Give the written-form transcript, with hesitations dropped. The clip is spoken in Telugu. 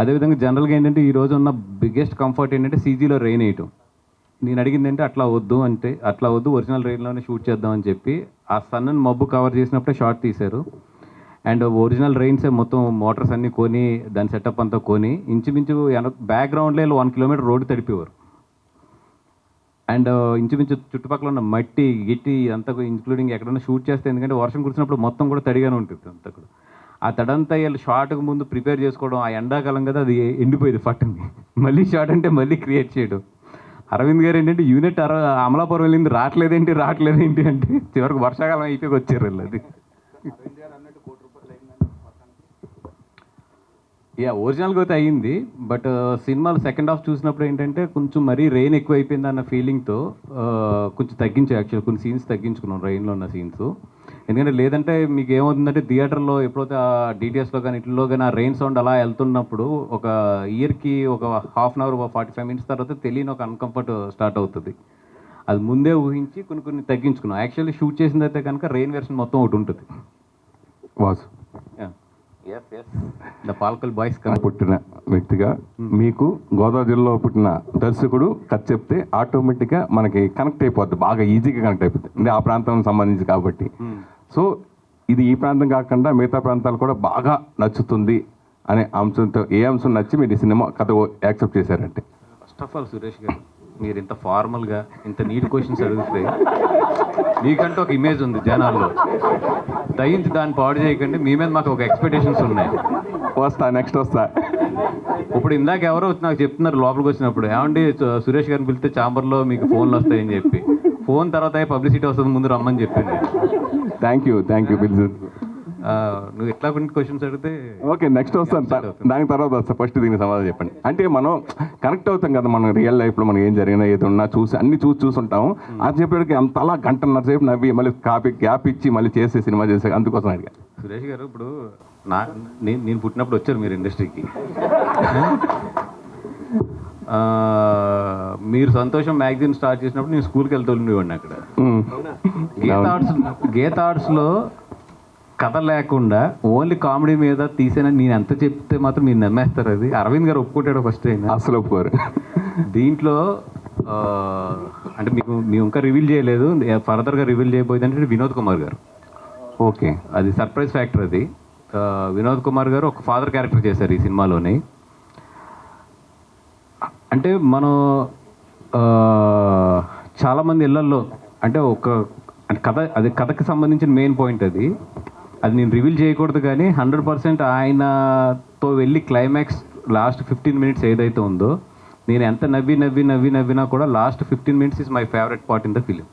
అదేవిధంగా జనరల్గా ఏంటంటే ఈ రోజు ఉన్న బిగ్గెస్ట్ కంఫర్ట్ ఏంటంటే సీజీలో రెయిన్ వేయటం. నేను అడిగింది అంటే అట్లా వద్దు అంటే అట్లా వద్దు, ఒరిజినల్ రెయిన్లోనే షూట్ చేద్దామని చెప్పి ఆ సన్నని మబ్బు కవర్ చేసినప్పుడే షార్ట్ తీశారు. అండ్ ఒరిజినల్ రెయిన్సే మొత్తం మోటార్స్ అన్నీ కొని దాని సెటప్ అంతా కొని ఇంచుమించు బ్యాక్గ్రౌండ్లో 1 కిలోమీటర్ రోడ్డు తడిపేవారు. అండ్ ఇంచుమించు చుట్టుపక్కల ఉన్న మట్టి గిట్టి అంతా ఇంక్లూడింగ్ ఎక్కడన్నా షూట్ చేస్తే, ఎందుకంటే వర్షం కురిసినప్పుడు మొత్తం కూడా తడిగానే ఉంటుంది అంతా కూడా. ఆ తడంతా వీళ్ళు షార్ట్కి ముందు ప్రిపేర్ చేసుకోవడం, ఆ ఎండాకాలం కదా అది ఎండిపోయేది ఫట్టని, మళ్ళీ షార్ట్ అంటే మళ్ళీ క్రియేట్ చేయడం. అరవింద్ గారు ఏంటంటే యూనిట్ అమలాపురం వెళ్ళింది రావట్లేదేంటి అంటే చివరికి వర్షాకాలం అయిపోయి వచ్చారు వీళ్ళు. అది ఒరిజినల్గా అయితే అయ్యింది. బట్ సినిమాలు సెకండ్ హాఫ్ చూసినప్పుడు ఏంటంటే కొంచెం మరీ రెయిన్ ఎక్కువ అయిపోయింది అన్న ఫీలింగ్తో కొంచెం యాక్చువల్ కొన్ని సీన్స్ తగ్గించుకున్నాం, రెయిన్లో ఉన్న సీన్స్. ఎందుకంటే లేదంటే మీకు ఏమవుతుందంటే థియేటర్లో ఎప్పుడైతే ఆ డీటీఎస్లో కానీ ఇట్లో కానీ ఆ రెయిన్ సౌండ్ అలా వెళ్తున్నప్పుడు ఒక ఇయర్కి ఒక హాఫ్ అన్ అవర్ 45 మినిట్స్ తర్వాత తెలియని ఒక అన్కంఫర్ట్ స్టార్ట్ అవుతుంది. అది ముందే ఊహించి కొన్ని తగ్గించుకున్నాం. యాక్చువల్లీ షూట్ చేసిందైతే కనుక రెయిన్ వెర్షన్ మొత్తం ఒకటి ఉంటుంది. ద పాల్కల్ బాయ్స్ పుట్టిన వ్యక్తిగా మీకు గోదావరి జిల్లాలో పుట్టిన దర్శకుడు కథ చెప్తే ఆటోమేటిక్గా మనకి కనెక్ట్ అయిపోద్ది, బాగా ఈజీగా కనెక్ట్ అయిపోద్ది, అంటే ఆ ప్రాంతం సంబంధించి కాబట్టి. సో ఇది ఈ ప్రాంతం కాకుండా మిగతా ప్రాంతాలు కూడా బాగా నచ్చుతుంది అనే అంశంతో ఏ అంశం నచ్చి మీరు ఈ సినిమా కథ యాక్సెప్ట్ చేశారంటే? ఫస్ట్ ఆఫ్ ఆల్ సురేష్ గారు, మీరు ఇంత ఫార్మల్గా ఇంత నీట్ క్వశ్చన్స్ అడిగితే మీకంటూ ఒక ఇమేజ్ ఉంది జనాల్లో, దయించి దాన్ని పాడు చేయకండి. మీ మీద మాకు ఒక ఎక్స్పెక్టేషన్స్ ఉన్నాయి. నెక్స్ట్ వస్తా. ఇప్పుడు ఇందాక ఎవరో నాకు చెప్తున్నారు లోపలికి వచ్చినప్పుడు, ఏమండి సురేష్ గారిని పిలిస్తే ఛాంబర్లో మీకు ఫోన్లు వస్తాయని చెప్పి, ఫోన్ తర్వాత పబ్లిసిటీ వస్తుంది ముందు రమ్మని చెప్పింది. థ్యాంక్ యూ పిలిచి. నువ్వు ఎట్లా కొన్ని క్వశ్చన్స్ అడిగితే ఓకే, నెక్స్ట్ వస్తాను, దాని తర్వాత వస్తా. ఫస్ట్ దీనికి సమాధానం చెప్పండి. అంటే మనం కనెక్ట్ అవుతాం కదా, మనం రియల్ లైఫ్లో మనం ఏం జరిగినా ఏది ఉన్నా అన్ని చూసుంటాము. అది చెప్పేటికి అంతలా గంటన్నర సేపు నవ్వి మళ్ళీ గ్యాప్ ఇచ్చి మళ్ళీ చేసే సినిమా చేసే అందుకోసం అడిగా. సురేష్ గారు, ఇప్పుడు నేను పుట్టినప్పుడు వచ్చారు మీరు ఇండస్ట్రీకి. మీరు సంతోషం మ్యాగజైన్ స్టార్ట్ చేసినప్పుడు నేను స్కూల్కి వెళ్తూ ఉండేవాడిని. అక్కడ గీత ఆర్ట్స్లో కథ లేకుండా ఓన్లీ కామెడీ మీద తీసేనా నేను ఎంత చెప్తే మాత్రం మీరు నమ్మేస్తారు. అది అరవింద్ గారు ఒప్పుకుంటాడు ఫస్ట్ అయినా, అసలు ఒప్పుకోరు. దీంట్లో అంటే మేము ఇంకా రివీల్ చేయలేదు, ఫర్దర్గా రివీల్ చేయబోయేది అంటే వినోద్ కుమార్ గారు. ఓకే, అది సర్ప్రైజ్ ఫ్యాక్టర్. అది వినోద్ కుమార్ గారు ఒక ఫాదర్ క్యారెక్టర్ చేశారు ఈ సినిమాలోని. అంటే మనం చాలామంది ఇళ్లల్లో అంటే కథకి సంబంధించిన మెయిన్ పాయింట్ అది నేను రివీల్ చేయకూడదు, కానీ 100% ఆయనతో వెళ్ళి క్లైమాక్స్ లాస్ట్ 15 మినిట్స్ ఏదైతే ఉందో, నేను ఎంత నవ్వినా కూడా last 15 minutes is my favourite part in the film.